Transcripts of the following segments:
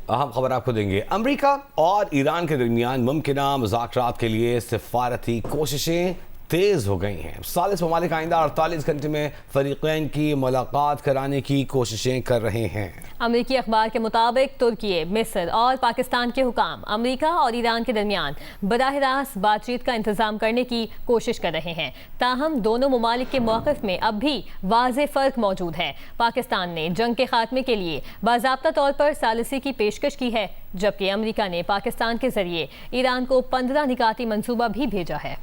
अहम खबर आपको देंगे। अमेरिका और ईरान के दरमियान मुमकिना मुज़ाकरात के लिए सिफारती कोशिशें तेज़ हो गई हैं। 40 ममालिक आइंदा 48 घंटे में फरीक़ैन की मुलाकात कराने की कोशिशें कर रहे हैं। अमेरिकी अखबार के मुताबिक तुर्की, मिस्र और पाकिस्तान के हुकाम अमेरिका और ईरान के दरमियान बराह रास्त बातचीत का इंतजाम करने की कोशिश कर रहे हैं। ताहम दोनों ममालिक के मौक़िफ़ में अब भी वाज़ेह फ़र्क मौजूद है। पाकिस्तान ने जंग के खात्मे के लिए बाज़ाब्ता तौर पर सालिसी की पेशकश की है, जबकि अमेरिका ने पाकिस्तान के जरिए ईरान को 15 निकाती मनसूबा भी भेजा है।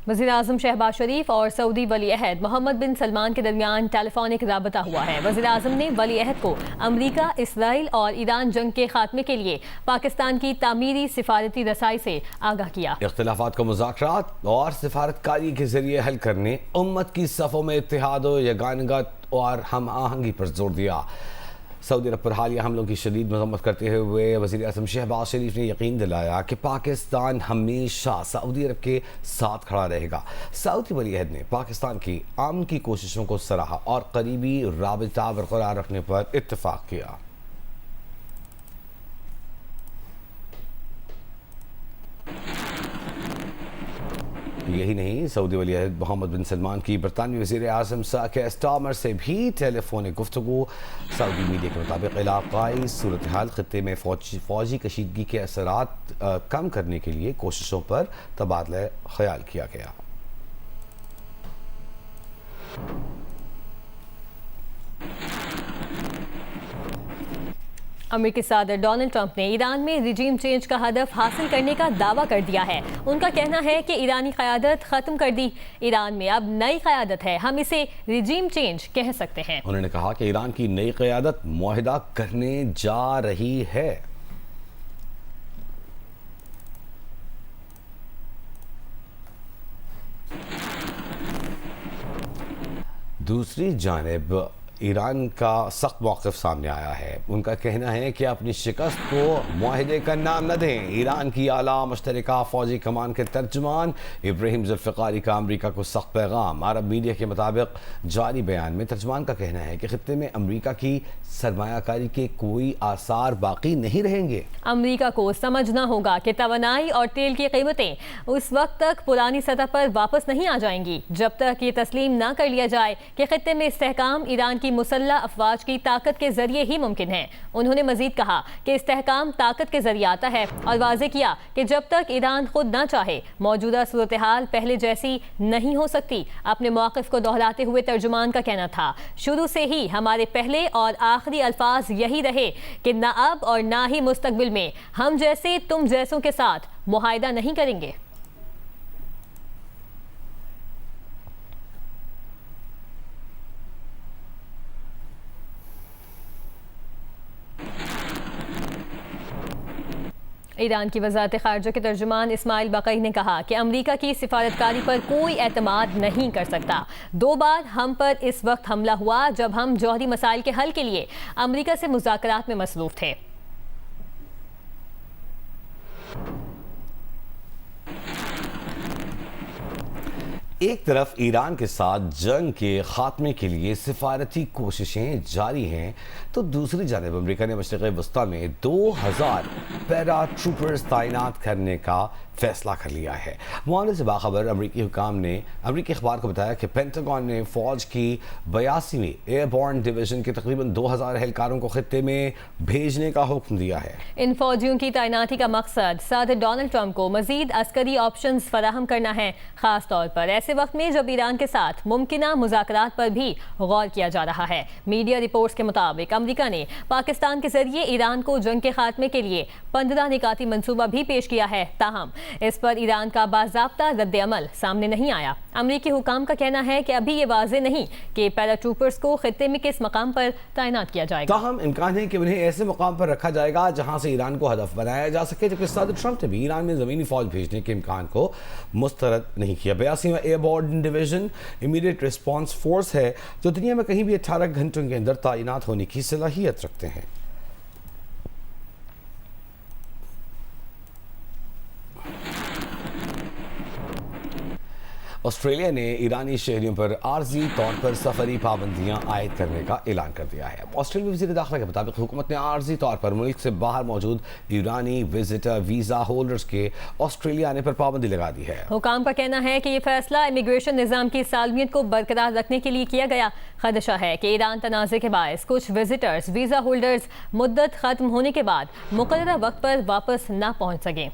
वज़ीर-ए-आज़म शहबाज शरीफ और सऊदी वली-अहद मोहम्मद बिन सलमान के दरमियान टेलीफोनिक राबता हुआ है। वज़ीर-ए-आज़म ने वली-अहद को अमरीका, इसराइल और ईरान जंग के खात्मे के लिए पाकिस्तान की तामीरी सिफारती रसाई से आगाह किया। इख्तिलाफात को मुज़ाकरात और सिफारतकारी के जरिए हल करने, उम्मत की सफ़ों में इत्तेहाद व यगानगत और हम आहंगी पर जोर दिया। सऊदी अरब पर हालिया हमलों की शदीद मज़म्मत करते हुए वज़ीर-ए-आज़म शहबाज शरीफ ने यकीन दिलाया कि पाकिस्तान हमेशा सऊदी अरब के साथ खड़ा रहेगा। सऊदी वली-अहद ने पाकिस्तान की अमन की कोशिशों को सराहा और करीबी राबिता बरकरार रखने पर इत्तफ़ाक़ किया। यही नहीं, सऊदी वली-अहद मोहम्मद बिन सलमान की बरतानवी वज़ीर-ए-आज़म सर स्टार्मर से भी टेलीफोनिक गुफ्तगू। सऊदी मीडिया के मुताबिक इलाक़ाई सूरत हाल ख़ित्ते में फ़ौजी कशीदगी के असरात कम करने के लिए कोशिशों पर तबादला ख्याल किया गया। अमेरिकी सदर डोनाल्ड ट्रंप ने ईरान में रिजीम चेंज का हदफ हासिल करने का दावा कर दिया है। उनका कहना है कि ईरानी क़यादत ख़त्म कर दी, ईरान में अब नई क़यादत है, हम इसे रिजीम चेंज कह सकते हैं। उन्होंने कहा कि ईरान की नई क़यादत मुआहिदा करने जा रही है। दूसरी जानिब ईरान का सख्त मौक़िफ़ सामने आया है। उनका कहना है कि अपनी शिकस्त को मुआहिदे का नाम न दें। ईरान की आला मुश्तरका फ़ौजी कमान के तर्जुमान इब्राहिम ज़ुल्फ़िकारी का अमरीका को सख्त पैगाम। अरब मीडिया के मुताबिक जारी बयान में तर्जुमान का कहना है कि ख़ित्ते में अमरीका की सरमायाकारी के कोई आसार बाकी नहीं रहेंगे। अमरीका को समझना होगा कि तवानाई और तेल की कीमतें उस वक्त तक पुरानी सतह पर वापस नहीं आ जाएंगी जब तक ये तस्लीम ना कर लिया जाए कि ख़ित्ते में इस्तेहकाम ईरान की मुसल्लह अफवाज की ताकत के जरिए ही मुमकिन है। उन्होंने मजीद कहा कि इस्तेहकाम ताकत के जरिए आता है और वाज़ेह किया कि जब तक ईरान खुद ना चाहे मौजूदा सूरत हाल पहले जैसी नहीं हो सकती। अपने मौक़िफ़ को दोहराते हुए तर्जुमान का कहना था, शुरू से ही हमारे पहले और आखिरी अल्फाज यही रहे कि ना अब और ना ही मुस्तकबिल में हम जैसे तुम जैसों के साथ मुआहिदा नहीं करेंगे। ईरान की वज़ारत ख़ारिजा के तर्जुमान इस्माइल बक़ई ने कहा कि अमरीका की सिफारतकारी पर कोई एतमाद नहीं कर सकता। 2 बार हम पर इस वक्त हमला हुआ जब हम जौहरी मसाइल के हल के लिए अमरीका से मुज़ाकरात में मसरूफ़ थे। एक तरफ ईरान के साथ जंग के खात्मे के लिए सिफारती कोशिशें जारी हैं, तो दूसरी जानिब अमेरिका ने मशरिक़ वस्ता में 2000 पैरा ट्रूपर्स तैनात करने का फैसला कर लिया है। मामले से बाखबर अमरीकी हुकाम ने अमरीकी अखबार को बताया कि पेंटागन ने फ़ौज की 82वीं एयरबोर्न डिवीज़न के तकरीबन 2000 एहलकारों को खित्ते में भेजने का हुक्म दिया है। इन फौजियों की तैनाती का मकसद सदर डोनाल्ड ट्रंप को मजीद अस्करी ऑप्शन फराहम करना है, खास तौर पर ऐसे वक्त में जब ईरान के साथ मुमकिना मुज़ाकरात पर भी गौर किया जा रहा है। मीडिया रिपोर्ट्स के मुताबिक अमरीका ने पाकिस्तान के जरिए ईरान को जंग के खात्मे के लिए 15 निकाती मनसूबा भी पेश किया है। ताहम इस पर ईरान का बाज़ाब्ता रद्द अमल सामने नहीं आया। अमरीकी हुकाम का कहना है कि अभी ये वाज़ेह नहीं कि पैराट्रूपर्स को खित्ते में किस मकाम पर तैनात किया जाएगा। ताहम इम्कान है कि उन्हें ऐसे मकाम पर रखा जाएगा जहां से ईरान को हदफ बनाया जा सके, जबकि सदर ट्रंप ने भी ईरान में ज़मीनी फ़ौज भेजने के इम्कान को मुस्तरद नहीं किया। 82वां airborne division immediate response force है जो दुनिया में कहीं भी 18 घंटों के अंदर तैनात होने की सलाहियत रखते हैं। ऑस्ट्रेलिया ने ईरानी शहरियों पर आर्जी तौर पर सफरी पाबंदियां आयद करने का ऐलान कर दिया है। ऑस्ट्रेलिया वज़ीर दाखिला के मुताबिक हुकूमत ने आर्जी तौर पर मुल्क से बाहर मौजूद ईरानी विजिटर वीज़ा होल्डर्स के ऑस्ट्रेलिया आने पर पाबंदी लगा दी है। हुकाम का कहना है कि ये फैसला इमिग्रेशन निज़ाम की सालमियत को बरकरार रखने के लिए किया गया। खदशा है कि ईरान तनाज़े के बायस कुछ विजिटर्स वीज़ा होल्डर्स मुद्दत ख़त्म होने के बाद मुक़र्ररा वक्त पर वापस ना पहुँच सकें।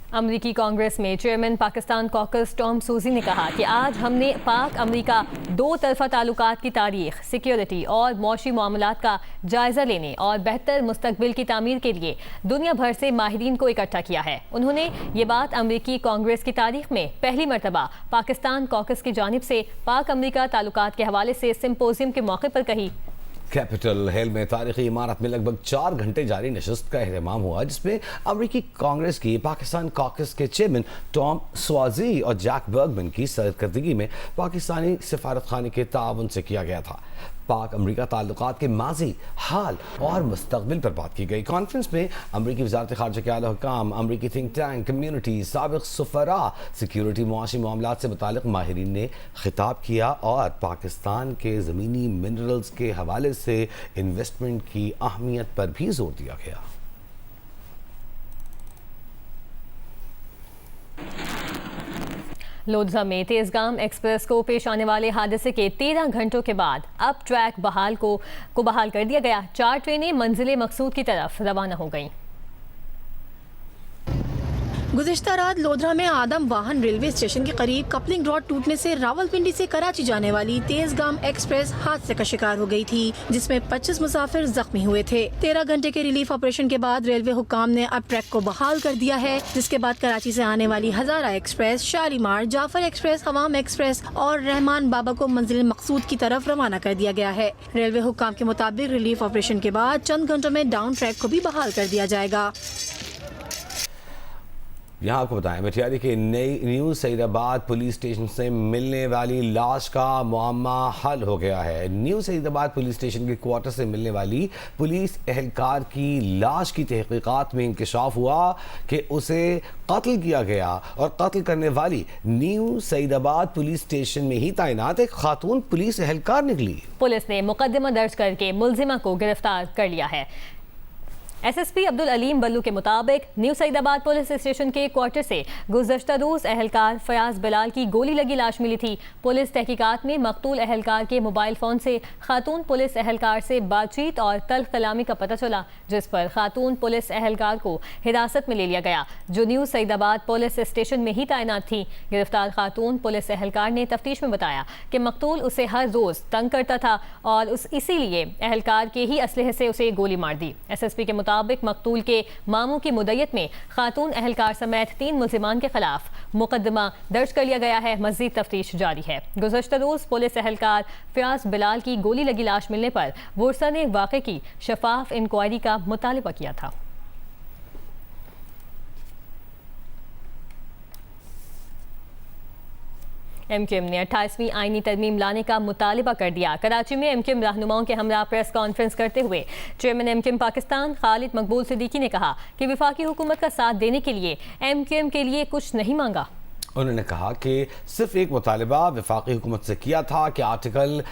अमरीकी कांग्रेस में चेयरमैन पाकिस्तान कॉकस टॉम सूजी ने कहा कि आज हमने पाक अमरीका दो तरफा ताल्लुकात की तारीख, सिक्योरिटी और मौशी मामलात का जायजा लेने और बेहतर मुस्तकबिल की तामीर के लिए दुनिया भर से माहिरीन को इकट्ठा किया है। उन्होंने ये बात अमरीकी कांग्रेस की तारीख में पहली मरतबा पाकिस्तान कॉकस की जानिब से पाक अमरीका ताल्लुकात के हवाले से सिम्पोजियम के मौके पर कही। कैपिटल हिल में तारीखी इमारत में लगभग 4 घंटे जारी नशस्त का एहतमाम हुआ, जिसमें अमरीकी कांग्रेस की पाकिस्तान कॉकस के चेयरमैन टॉम स्वाजी और जैक बर्गमैन की सरकर्दगी में पाकिस्तानी सिफारतखाने के ताउन से किया गया था। पाक अमरीका ताल्लुकात के माजी, हाल और मुस्तकबिल पर बात की गई। कॉन्फ्रेंस में अमरीकी वज़ारत ख़ारजा के आला हुकाम, अमरीकी थिंक टैंक, कम्यूनिटी, साबिक़ सफ़रा, सिक्योरिटी, मुआशी मामलात से मुतालिक माहिरीन ने खिताब किया और पाकिस्तान के ज़मीनी मिनरल्स के हवाले से इन्वेस्टमेंट की अहमियत पर भी जोर दिया गया। लोधरा में तेजगाम एक्सप्रेस को पेश आने वाले हादसे के 13 घंटों के बाद अब ट्रैक बहाल कर दिया गया। 4 ट्रेनें मंजिल मकसूद की तरफ रवाना हो गईं। गुज़िश्ता रात लोधरा में आदम वाहन रेलवे स्टेशन के करीब कपलिंग रॉड टूटने से रावलपिंडी से कराची जाने वाली तेजगाम एक्सप्रेस हादसे का शिकार हो गई थी, जिसमें 25 मुसाफिर जख्मी हुए थे। 13 घंटे के रिलीफ ऑपरेशन के बाद रेलवे हुक्काम ने अब ट्रैक को बहाल कर दिया है, जिसके बाद कराची से आने वाली Hazara Express, Shalimar, Jaffar Express, Awam Express और रहमान बाबा को मंजिल मकसूद की तरफ रवाना कर दिया गया है। रेलवे हुक्काम के मुताबिक रिलीफ ऑपरेशन के बाद चंद घंटों में डाउन ट्रैक को भी बहाल कर दिया जाएगा। यहाँ आपको बताएं, मटियारी के न्यू सईदाबाद पुलिस स्टेशन से मिलने वाली लाश का मुअम्मा हल हो गया है। न्यू सईदाबाद पुलिस स्टेशन के क्वार्टर से मिलने वाली पुलिस एहलकार की लाश की तहकीकात में इंकशाफ हुआ कि उसे कत्ल किया गया और कत्ल करने वाली न्यू सईदाबाद पुलिस स्टेशन में ही तैनात एक खातून पुलिस एहलकार निकली। पुलिस ने मुकदमा दर्ज करके मुलजिमा को गिरफ्तार कर लिया है। एसएसपी अब्दुल अलीम बल्लू के मुताबिक न्यू सईदाबाद पुलिस स्टेशन के क्वार्टर से गुज़श्ता रोज़ एहलकार फयाज बिलाल की गोली लगी लाश मिली थी। पुलिस तहकीकात में मकतूल एहलकार के मोबाइल फ़ोन से खातून पुलिस एहलकार से बातचीत और तल्ख कलामी का पता चला, जिस पर खातून पुलिस एहलकार को हिरासत में ले लिया गया, जो न्यू सईदाबाद पुलिस स्टेशन में ही तैनात थी। गिरफ्तार खातून पुलिस एहलकार ने तफ्तीश में बताया कि मकतूल उसे हर रोज़ तंग करता था और इसीलिए एहलकार के ही असलहे से उसे गोली मार दी। एसएसपी के मुताबिक मकतूल के मामू की मुद्दत में खातून एहलकार समेत 3 मुल्जिमान के खिलाफ मुकदमा दर्ज कर लिया गया है। मज़ीद तफ्तीश जारी है। गुज़श्ता रोज़ पुलिस एहलकार फयाज बिलाल की गोली लगी लाश मिलने पर वुरसा ने वाक़े की शफाफ इंक्वायरी का मुतालबा किया था। एमक्यूएम ने 28वीं आईनी तरमीम लाने का मुतालबा कर दिया। कराची में एमक्यूएम रहनुमाओं के हमरा प्रेस कॉन्फ्रेंस करते हुए चेयरमैन एमक्यूएम पाकिस्तान खालिद मकबूल सिद्दीकी ने कहा कि वफाकी हुकूमत का साथ देने के लिए एमक्यूएम के लिए कुछ नहीं मांगा। उन्होंने कहा कि सिर्फ एक मुतालबा वफाकी हुकूमत से किया था कि आर्टिकल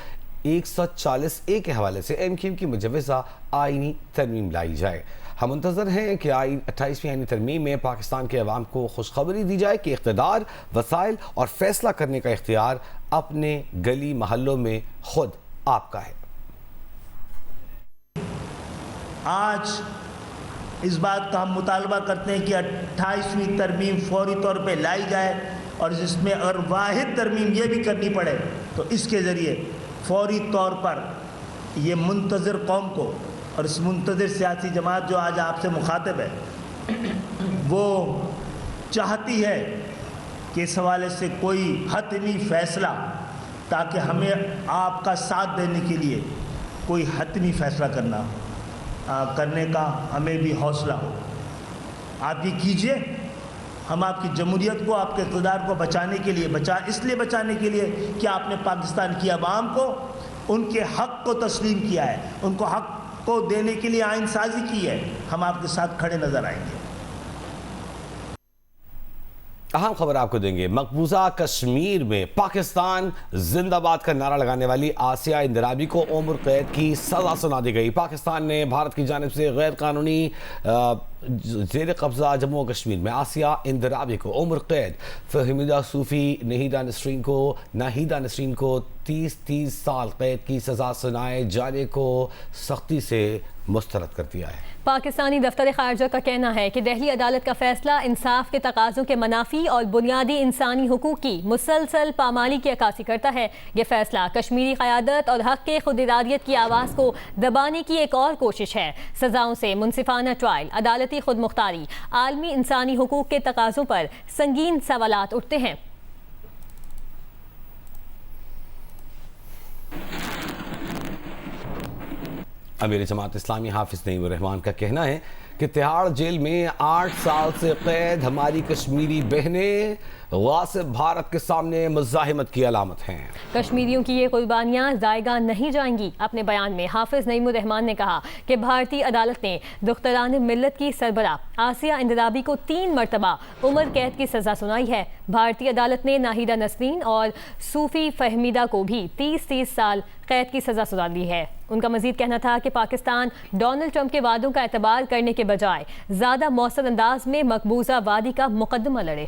140A के हवाले से एमक्यूएम की मुजव्वज़ा आईनी तरमीम लाई जाए। हम मुंतज़र हैं कि 28वीं आईनी तरमीम में पाकिस्तान के अवाम को खुशखबरी दी जाए कि इक़्तिदार, वसाइल और फैसला करने का इख्तियार अपने गली महल्लों में खुद आपका है। आज इस बात का हम मुतालबा करते हैं कि 28वीं तरमीम फौरी तौर पे लाई जाए और जिसमें अगर वाहिद तरमीम ये भी करनी पड़े तो इसके ज़रिए फौरी तौर पर ये मुंतज़िर कौम को और इस मुंतज़िर सियासी जमात जो आज आपसे मुखातिब है वो चाहती है कि इस हवाले से कोई हतमी फ़ैसला, ताकि हमें आपका साथ देने के लिए कोई हतमी फ़ैसला करने का हमें भी हौसला हो। आप ये कीजिए, हम आपकी जमहूरियत को, आपके इक़्तिदार को बचाने के लिए इसलिए बचाने के लिए कि आपने पाकिस्तान की आवाम को उनके हक़ को तस्लीम किया है, उनको हक़ को देने के लिए आइन साजी की है, हम आपके साथ खड़े नजर आएंगे। अहम खबर आपको देंगे। मकबूजा कश्मीर में पाकिस्तान जिंदाबाद का नारा लगाने वाली आसिया इंदराबी को उम्र कैद की सजा सुना दी गई। पाकिस्तान ने भारत की जानिब से गैर कानूनी जेर कब्जा जम्मू और कश्मीर में आसिया इंदराबी को उम्र कैद, फहमीदा सूफी नाहिदा नसरीन को 30 साल कैद की सजा सुनाए जाने को सख्ती से मुस्तरद कर दिया है। पाकिस्तानी दफ्तर खारजा का कहना है कि दिल्ली अदालत का फैसला इंसाफ के तकाज़ों के मनाफी और बुनियादी इंसानी हुकूक की मुसलसल पामाली की अक्कासी करता है। ये फैसला कश्मीरी क़यादत और हक़ के खुद इरादियत की आवाज़ को दबाने की एक और कोशिश है। सज़ाओं से मुनसिफाना ट्रायल, अदालती खुद मुख्तारी, आलमी इंसानी हुकूक के तकाज़ों पर संगीन सवालात उठते हैं। अमीर जमात इस्लामी हाफिज नईमुर रहमान का कहना है कि तिहाड़ जेल में 8 साल से कैद हमारी कश्मीरी बहनें वासिब भारत के सामने मुज़ाहिमत की अलामत हैं। कश्मीरियों की ये कुर्बानियाँ ज़ायगा नहीं जाएंगी। अपने बयान में हाफिज नईमुर रहमान ने कहा कि भारतीय अदालत ने दुख्तरान मिल्लत की सरबरा आसिया इंदराबी को 3 मरतबा उम्र कैद की सज़ा सुनाई है। भारतीय अदालत ने नाहिदा नसरीन और सूफी फहमीदा को भी 30 साल कैद की सज़ा सुना दी है। उनका मजीद कहना था कि पाकिस्तान डोनाल्ड ट्रंप के वादों का एतबार करने के बजाय ज़्यादा मौसर अंदाज में मकबूजा वादी का मुकदमा लड़े।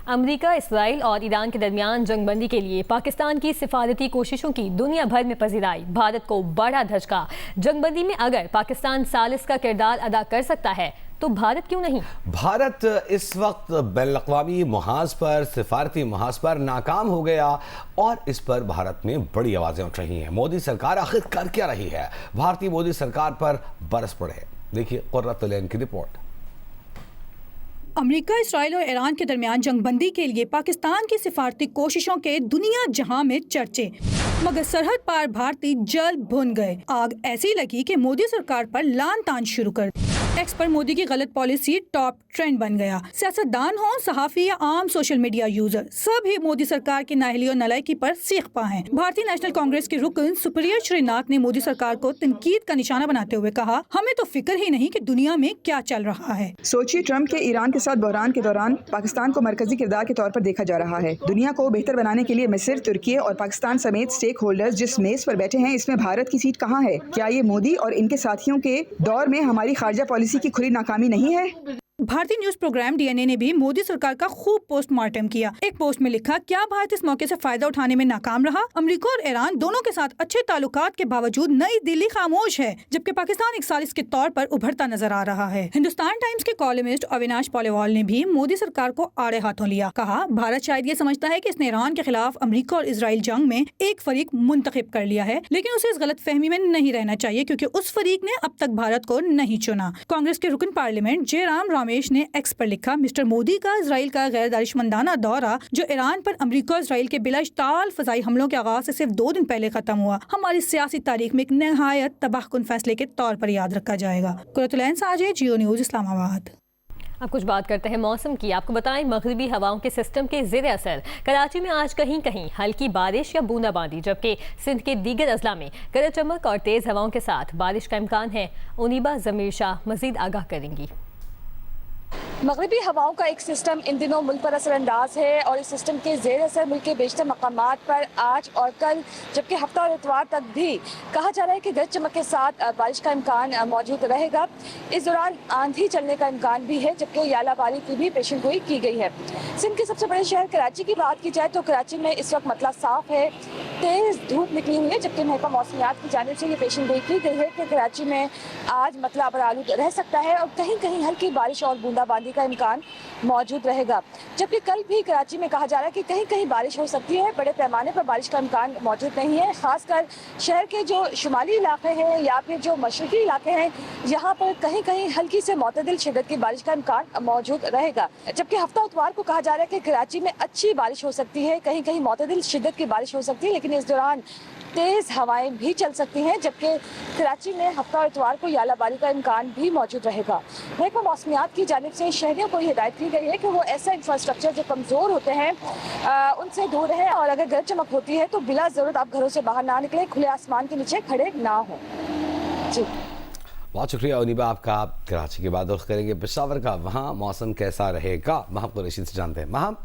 अमेरिका, इसराइल और ईरान के दरमियान जंगबंदी के लिए पाकिस्तान की सिफारती कोशिशों की दुनिया भर में पजीराई भारत को बड़ा धचका। जंगबंदी में अगर पाकिस्तान सालिस का किरदार अदा कर सकता है तो भारत क्यों नहीं? भारत इस वक्त बैनुल-अक़वामी मुहाज पर, सिफारती मुहाज पर नाकाम हो गया और इस पर भारत में बड़ी आवाजें उठ रही हैं। मोदी सरकार आखिर कर क्या रही है? भारतीय मोदी सरकार पर बरस पड़े। देखिए कुर्रतुल ऐन की रिपोर्ट। अमेरिका, इसराइल और ईरान के दरमियान जंगबंदी के लिए पाकिस्तान की सिफारती कोशिशों के दुनिया जहां में चर्चे, मगर सरहद पार भारतीय जल भुन गए। आग ऐसी लगी कि मोदी सरकार पर लान तान शुरू कर दी। एक्स पर मोदी की गलत पॉलिसी टॉप ट्रेंड बन गया। सियासतदान हो, सहाफी या आम सोशल मीडिया यूजर, सभी मोदी सरकार की नाअहली और नालायकी पर सीख पा हैं। भारतीय नेशनल कांग्रेस के रुकन सुप्रिया श्रीनाथ ने मोदी सरकार को तनकीद का निशाना बनाते हुए कहा, हमें तो फिक्र ही नहीं कि दुनिया में क्या चल रहा है। सोचिए, ट्रंप के ईरान के साथ बहरान के दौरान पाकिस्तान को मरकजी किरदार के तौर पर देखा जा रहा है। दुनिया को बेहतर बनाने के लिए मिस्र, तुर्की और पाकिस्तान समेत स्टेक होल्डर्स जिस मेज पर बैठे हैं, इसमें भारत की सीट कहाँ है? क्या ये मोदी और इनके साथियों के दौर में हमारी खारजा पॉलिसी की खुली नाकामी नहीं है? भारतीय न्यूज प्रोग्राम डीएनए ने भी मोदी सरकार का खूब पोस्टमार्टम किया। एक पोस्ट में लिखा, क्या भारत इस मौके से फायदा उठाने में नाकाम रहा? अमेरिका और ईरान दोनों के साथ अच्छे ताल्लुकात के बावजूद नई दिल्ली खामोश है, जबकि पाकिस्तान एक सालिस के तौर पर उभरता नजर आ रहा है। हिंदुस्तान टाइम्स के कॉलमिस्ट अविनाश पॉलीवाल ने भी मोदी सरकार को आड़े हाथों लिया। कहा, भारत शायद ये समझता है कि इसने ईरान के खिलाफ अमेरिका और इसराइल जंग में एक फरीक मुंतखब कर लिया है, लेकिन उसे इस गलत फहमी में नहीं रहना चाहिए क्योंकि उस फरीक ने अब तक भारत को नहीं चुना। कांग्रेस के रुकन पार्लियामेंट जयराम रमेश ने एक्स पर लिखा, मिस्टर मोदी का इसराइल का गैर दानिशमंदाना दौरा जो ईरान पर अमेरिका और इसराइल के बिलाश्ताल फजाई हमलों के आगाज से सिर्फ 2 दिन पहले खत्म हुआ, हमारी सियासी तारीख में एक नहायत तबाहकुन फैसले के तौर पर याद रखा जाएगा। कुर्रतुल ऐन साजे, जियो न्यूज, इस्लामाबाद। अब कुछ बात करते हैं मौसम की। आपको बताएं, मगरिबी हवाओं के सिस्टम के ज़ेर असर कराची में आज कहीं कहीं हल्की बारिश या बूंदाबांदी, जबकि सिंध के दीगर अजला में गरज चमक और तेज़ हवाओं के साथ बारिश का इम्कान है। उनीबा ज़मीर शाह मज़ीद आगाह करेंगी। मगरिबी हवाओं का एक सिस्टम इन दिनों मुल्क पर असरअंदाज है और इस सिस्टम के ज़ेर असर मुल्क के बेशतर मकामात पर आज और कल, जबकि हफ्ता और इतवार तक भी कहा जा रहा है कि गरज चमक के साथ बारिश का इम्कान मौजूद रहेगा। इस दौरान आंधी चलने का इम्कान भी है, जबकि यालाबारी की भी पेशन गोई की गई है। सिंध के सबसे बड़े शहर कराची की बात की जाए तो कराची में इस वक्त मतला साफ है, तेज़ धूप निकली हुई है, जबकि महकमा मौसमियात की जानिब से ये पेशन गोई की गई है कि कराची में आज मतला बरालूद रह सकता है और कहीं कहीं हल्की बारिश और बूंदाबांदी का इम्कान मौजूद रहेगा। जबकि कल भी कराची में कहा जा रहा है कि कहीं कहीं बारिश हो सकती है, बड़े पैमाने पर बारिश का इम्कान मौजूद नहीं है। खासकर शहर के जो शुमाली इलाके हैं या फिर जो मशरकी इलाके हैं, यहाँ पर कहीं कहीं हल्की से मोतदिल शिद्दत की बारिश का इम्कान मौजूद रहेगा। जबकि हफ्ता इतवार को कहा जा रहा है कि कराची में अच्छी बारिश हो सकती है, कहीं कहीं मोतदिल शिद्दत की बारिश हो सकती है, लेकिन इस दौरान तेज़ हवाएं भी चल सकती हैं, जबकि कराची में हफ्ता और इतवार को यालाबारी का इम्कान भी मौजूद रहेगा। महकमा मौसमियात की जानिब से शहरियों को हिदायत की गई है कि वो ऐसा इंफ्रास्ट्रक्चर जो कमज़ोर होते हैं उनसे दूर रहें, और अगर गरज चमक होती है तो बिला ज़रूरत आप घरों से बाहर ना निकलें, खुले आसमान के नीचे खड़े ना हों। जी बहुत शुक्रिया उनीबा आपका। आप कराची के बाद रुख करेंगे पेशावर का, वहाँ मौसम कैसा रहेगा महम कुरैशी से जानते हैं। महम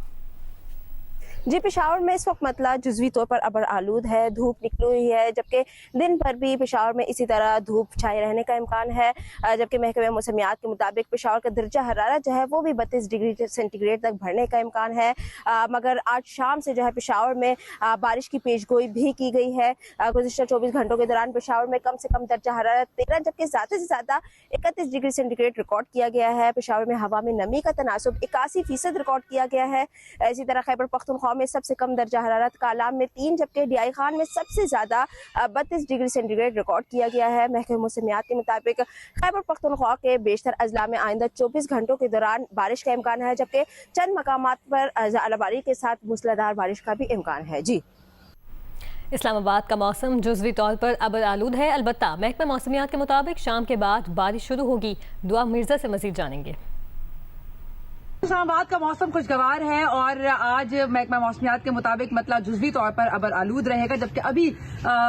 जी, पेशावर में इस वक्त मतला जुज़वी तौर पर अबर आलूद है, धूप निकली हुई है, जबकि दिन भर भी पेशावर में इसी तरह धूप छाए रहने का इम्कान है। जबकि महकमे मौसमियात के मुताबिक पेशावर का दर्जा हरारत जो है वो भी 32 डिग्री सेंटीग्रेड तक बढ़ने का इम्कान है। मगर आज शाम से जो है पेशावर में बारिश की पेशगोई भी की गई है। गुज़िश्ता 24 घंटों के दौरान पेशावर में कम से कम दर्जा हरारत 13 जबकि ज़्यादा से ज़्यादा 31 डिग्री सेंटीग्रेड रिकॉर्ड किया गया है। पेशावर में हवा में नमी का तनासुब 81% रिकॉर्ड किया गया है। इसी तरह खैबर पख्तूनख्वा में सबसे कम दर्जा हरारत कालाम में 3 जबकि डियाई खान में सबसे ज्यादा 32 डिग्री सेंटीग्रेड रिकॉर्ड किया गया है। महकमे मौसमियात के मुताबिक खैबर पख्तूनख्वा के बेशतर अजला में आइंदा 24 घंटों के दौरान बारिश का इम्कान है, जबकि चंद मकामात पर यालाबारी के साथ मूसलाधार बारिश का भी इम्कान है। जी इस्लामाबाद का मौसम जुज़वी तौर पर अबर आलूद है, अलबत्ता महकमा मौसमियात के मुताबिक शाम के बाद बारिश शुरू होगी। दुआ मिर्जा से मजीद जानेंगे। इस्लामाबाद का मौसम खुशगवार है और आज महकमा मौसमियात के मुताबिक मतलब जुज़वी तौर पर अबर आलूद रहेगा, जबकि अभी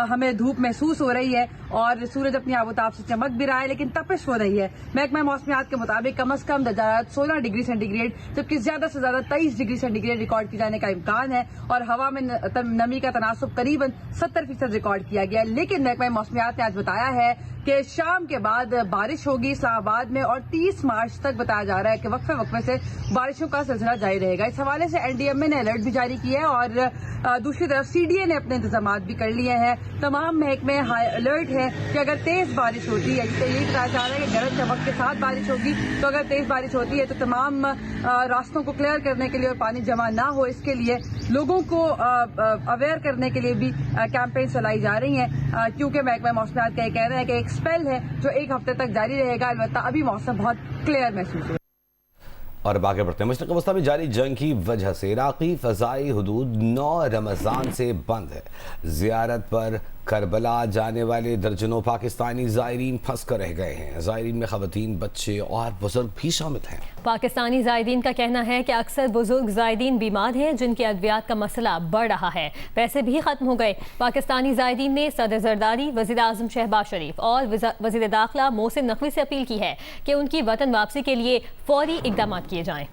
हमें धूप महसूस हो रही है और सूरज अपनी आबोताब से चमक भी रहा है, लेकिन तपिश हो रही है। महकमा मौसमियात के मुताबिक कम अज कम दर्जा 16 डिग्री सेंटीग्रेड जबकि ज्यादा से ज्यादा 23 डिग्री सेंटीग्रेड रिकॉर्ड किए जाने का इम्कान है और हवा में नमी का तनासुब करीबन 70% रिकॉर्ड किया गया है। लेकिन महकमा मौसमियात ने आज बताया है कि शाम के बाद बारिश होगी इस्लामाबाद में और 30 मार्च तक बताया जा रहा है कि वक्फे वक्फे से बारिशों का सिलसिला जारी रहेगा। इस हवाले से एनडीएमए ने अलर्ट भी जारी किया है और दूसरी तरफ सीडीए ने अपने इंतजाम भी कर लिए हैं। तमाम महकमे हाई अलर्ट है कि अगर तेज बारिश होती है, जिससे यही बताया जा रहा है कि गरज चमक के साथ बारिश होगी, तो अगर तेज बारिश होती है तो तमाम रास्तों को क्लियर करने के लिए और पानी जमा ना हो इसके लिए लोगों को अवेयर करने के लिए भी कैंपेन चलाई जा रही हैं, क्योंकि महकमा मौसमियात का ये कहना है कि एक स्पेल है जो 1 हफ्ते तक जारी रहेगा। अलबत्ता अभी मौसम बहुत क्लियर महसूस हो। और बाकी बढ़ते हैं। मशरक़ वस्ता में जारी जंग की वजह से इराक़ी फ़ज़ाई हुदूद 9 रमज़ान से बंद है। ज़ियारत पर करबला जाने वाले दर्जनों पाकिस्तानी ज़ायरीन फंस कर रह गए हैं। ज़ायरीन में ख़वातीन, बच्चे और बुजुर्ग भी शामिल हैं। पाकिस्तानी ज़ायरीन का कहना है कि अक्सर बुजुर्ग ज़ायरीन बीमार हैं जिनकी अद्वियात का मसला बढ़ रहा है। पैसे भी खत्म हो गए। पाकिस्तानी ज़ायरीन ने सदर ज़रदारी, वज़ीर आज़म शहबाज शरीफ और वज़ीर दाखिला मोहसिन नकवी से अपील की है कि उनकी वतन वापसी के लिए फौरी इक़दाम किए जाएं।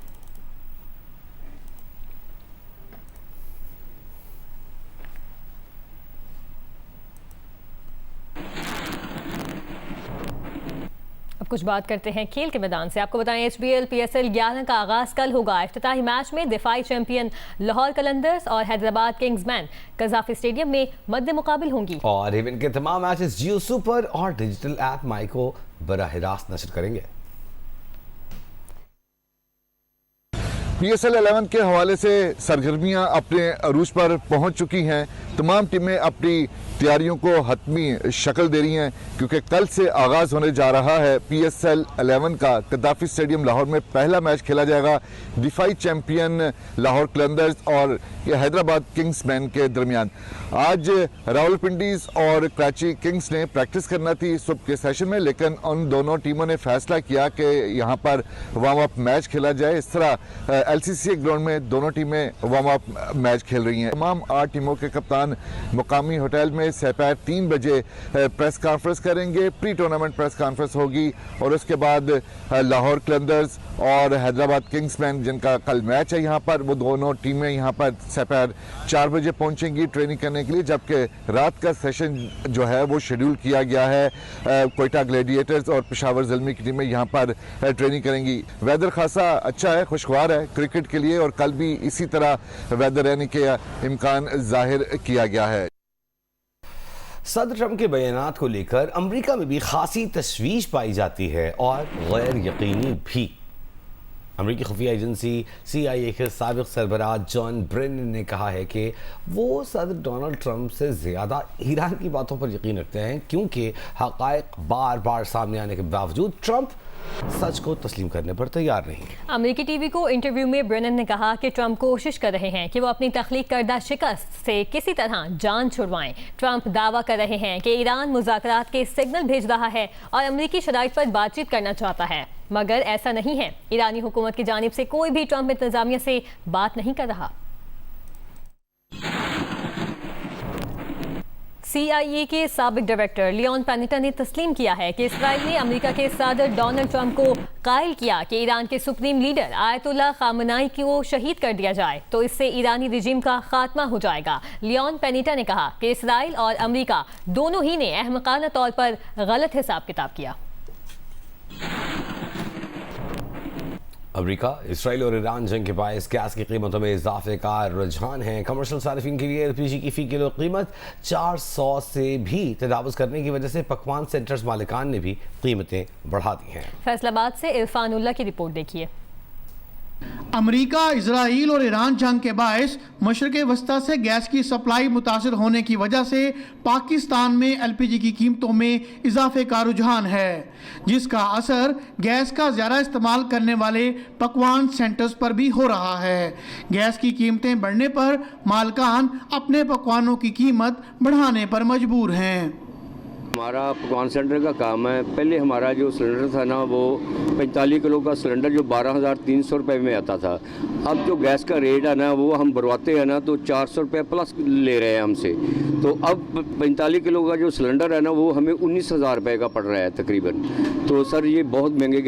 अब कुछ बात करते हैं खेल के मैदान से। आपको बताएं HBL PSL 11 का आगाज कल होगा। इफ्तिताही मैच में दिफाई चैंपियन लाहौर कलंदर्स और हैदराबाद किंग्समैन कज़ाफी स्टेडियम में मद्दे मुकाबिल होंगी। और इवेंट के तमाम मैचेस जियो सुपर और डिजिटल ऐप माई को बराह रास्त नशर करेंगे। PSL 11 के हवाले से सरगर्मियां अपने अरूज पर पहुंच चुकी हैं। तमाम टीमें अपनी तैयारियों को हतमी शक्ल दे रही हैं, क्योंकि कल से आगाज़ होने जा रहा है PSL 11 का। कद्दाफी स्टेडियम लाहौर में पहला मैच खेला जाएगा दिफाई चैंपियन लाहौर कलंदर्स और हैदराबाद किंग्समैन के दरमियान। आज रावलपिंडीज और कराची किंग्स ने प्रैक्टिस करना थी सुबह के सेशन में, लेकिन उन दोनों टीमों ने फैसला किया कि यहाँ पर वार्म अप मैच खेला जाए। इस तरह LCCA ग्राउंड में दोनों टीमें वार्म अप मैच खेल रही हैं। तमाम 8 टीमों के कप्तान मुकामी होटल में दोपहर 3 बजे प्रेस कॉन्फ्रेंस करेंगे। प्री टूर्नामेंट प्रेस कॉन्फ्रेंस होगी और उसके बाद लाहौर कलंदर्स और हैदराबाद किंग्समैन जिनका कल मैच है यहाँ पर, वो दोनों टीमें यहाँ पर दोपहर 4 बजे पहुँचेंगी ट्रेनिंग करने के लिए, जबकि रात का सेशन जो है वो शेड्यूल किया गया है। कोयटा ग्लैडिएटर्स और पेशावर ज़ल्मी की टीमें यहाँ पर ट्रेनिंग करेंगी। वेदर खासा अच्छा है, खुशगवार है क्रिकेट के लिए और कल भी इसी तरह वेदर रहने के इम्कान जाहिर किया गया है। सदर ट्रंप के बयानात को लेकर अमेरिका में भी खासी तशवीश पाई जाती है और गैर यकीनी भी। अमेरिकी खुफिया एजेंसी CIA के साबिक सरबराह जॉन ब्रेनन ने कहा है कि वो सदर डोनाल्ड ट्रंप से ज़्यादा ईरान की बातों पर यकीन रखते हैं, क्योंकि हक़ाइक़ बार बार सामने आने के बावजूद ट्रंप सच को तस्लीम करने पर तैयार नहीं। अमेरिकी टीवी को इंटरव्यू में ब्रेनन ने कहा कि ट्रंप कोशिश कर रहे हैं कि वो अपनी तख्लीक करदा शिकस्त से किसी तरह जान छुड़वाएं। ट्रंप दावा कर रहे हैं कि ईरान मुज़ाकरात के सिग्नल भेज रहा है और अमेरिकी शराइत पर बातचीत करना चाहता है, मगर ऐसा नहीं है। ईरानी हुकूमत की जानिब से कोई भी ट्रंप इंतजामिया से बात नहीं कर रहा। CIA के साबिक डायरेक्टर लियोन पैनिटा ने तस्लीम किया है कि इसराइल ने अमेरिका के सदर डोनाल्ड ट्रंप को कायल किया कि ईरान के सुप्रीम लीडर आयतुल्लाह खामनाई को शहीद कर दिया जाए तो इससे ईरानी रिजीम का खात्मा हो जाएगा। लियोन पैनिटा ने कहा कि इसराइल और अमेरिका दोनों ही ने अहमकाना तौर पर गलत हिसाब किताब किया। अमेरिका, इसराइल और ईरान जंग के बायस गैस की कीमतों में इजाफे का रुझान है। कमर्शियल सार्फिन के लिए LPG की फ़ी किलो कीमत 400 से भी तजावुज़ करने की वजह से पकवान सेंटर्स मालिकान ने भी कीमतें बढ़ा दी हैं। फैसलाबाद से इरफानुल्लाह की रिपोर्ट देखिए। अमेरिका, इजराइल और ईरान जंग के बायस मशरक़े वस्ता से गैस की सप्लाई मुतासिर होने की वजह से पाकिस्तान में LPG की कीमतों में इजाफे का रुझान है, जिसका असर गैस का ज़्यादा इस्तेमाल करने वाले पकवान सेंटर्स पर भी हो रहा है। गैस की कीमतें बढ़ने पर मालकान अपने पकवानों की कीमत बढ़ाने पर मजबूर हैं। हमारा पकवान सेंटर का काम है। पहले हमारा जो सिलेंडर था ना, वो 45 किलो का सिलेंडर जो 12,300 रुपये में आता था। अब जो गैस का रेट है ना, वो हम भरवाते हैं ना तो 400 रुपये प्लस ले रहे हैं हमसे। तो अब 45 किलो का जो सिलेंडर है ना, वो हमें 19,000 रुपये का पड़ रहा है तकरीबन। तो सर ये बहुत महंगे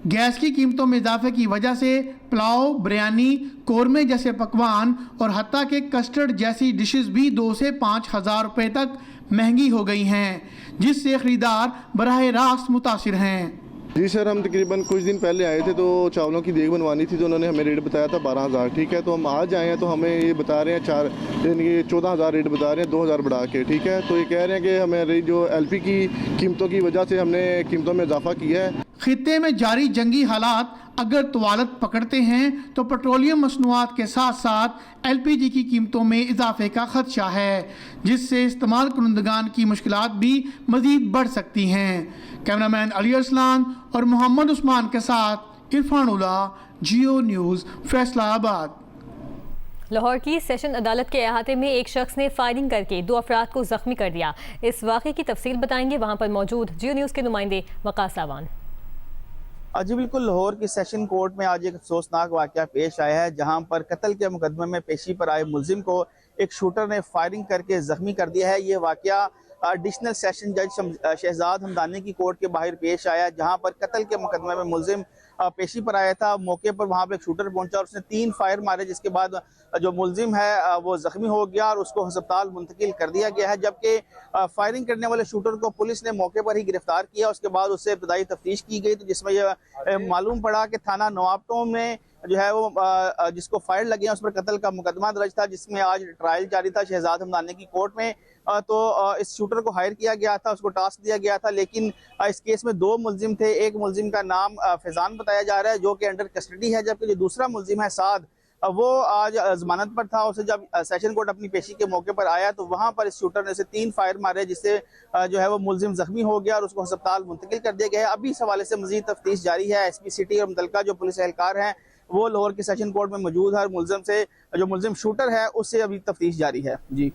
गैस की कीमतों में इजाफे की वजह से पुलाव, बिरयानी, कोरमे जैसे पकवान और हत्ता के कस्टर्ड जैसी डिशेस भी 2 से 5,000 रुपये तक महंगी हो गई हैं, जिससे खरीदार बराह रास्त मुतासिर हैं। जी सर, हम तकरीबन कुछ दिन पहले आए थे तो चावलों की देग बनवानी थी, तो उन्होंने हमें रेट बताया था 12,000। ठीक है, तो हम आज आए हैं तो हमें ये बता रहे हैं 14,000 रेट बता रहे हैं, 2,000 बढ़ा के। ठीक है, तो ये कह रहे हैं कि हमारी जो LP की कीमतों की वजह से हमने कीमतों में इजाफा किया है। खित्ते में जारी जंगी हालात अगर तवालत पकड़ते हैं तो पेट्रोलियम मसनूआत के साथ साथ LPG की कीमतों में इजाफे का खदशा है, जिससे इस्तेमाल करंदगान की मुश्किलात भी मजीद बढ़ सकती हैं। कैमरामैन अली अरसलान और मोहम्मद उस्मान के साथ इरफानुल्लाह, जियो न्यूज़, फैसलाबाद। लाहौर की सेशन अदालत के अहाते में एक शख्स ने फायरिंग करके 2 अफराद को जख्मी कर दिया। इस वाक़े की तफसील बताएंगे वहाँ पर मौजूद जियो न्यूज़ के नुमाइंदे वकास आवान। जी बिल्कुल, लाहौर की सेशन कोर्ट में आज एक अफसोसनाक वाक़या पेश आया है, जहां पर कत्ल के मुकदमे में पेशी पर आए मुलजिम को एक शूटर ने फायरिंग करके जख्मी कर दिया है। ये वाक़या एडिशनल सेशन जज शहजाद हमदानी की कोर्ट के बाहर पेश आया, जहां पर कत्ल के मुकदमे में मुलजिम पेशी पर आया था। मौके पर वहां पर एक शूटर पहुंचा और उसने 3 फायर मारे, जिसके बाद जो मुलजिम है वो जख्मी हो गया और उसको अस्पताल मुंतकिल कर दिया गया है। जबकि फायरिंग करने वाले शूटर को पुलिस ने मौके पर ही गिरफ्तार किया। उसके बाद उससे इब्तदाई तफ्तीश की गई, तो जिसमें यह मालूम पड़ा कि थाना नवाबटों में जो है वो जिसको फायर लगे हैं उस पर कत्ल का मुकदमा दर्ज था, जिसमें आज ट्रायल जारी था शहजाद हमदानी की कोर्ट में। तो इस शूटर को हायर किया गया था, उसको टास्क दिया गया था, लेकिन इस केस में 2 मुलजिम थे। एक मुलजिम का नाम फैजान बताया जा रहा है, जो कि अंडर कस्टडी है, जबकि जो दूसरा मुलजिम है साद, वो आज जमानत पर था। उसे जब सेशन कोर्ट अपनी पेशी के मौके पर आया तो वहां पर इस शूटर ने उसे 3 फायर मारे, जिससे जो है वो मुलजिम जख्मी हो गया और उसको अस्पताल मुंतकिल कर दिया गया है। अभी इस हवाले से मजीद तफ्तीश जारी है। SP सिटी और मुतलका जो पुलिस एहलकार हैं वो लाहौर के सेशन कोर्ट में मौजूद है। मुलजिम से जो मुलजिम शूटर है उससे अभी तफ्तीश जारी है। जी।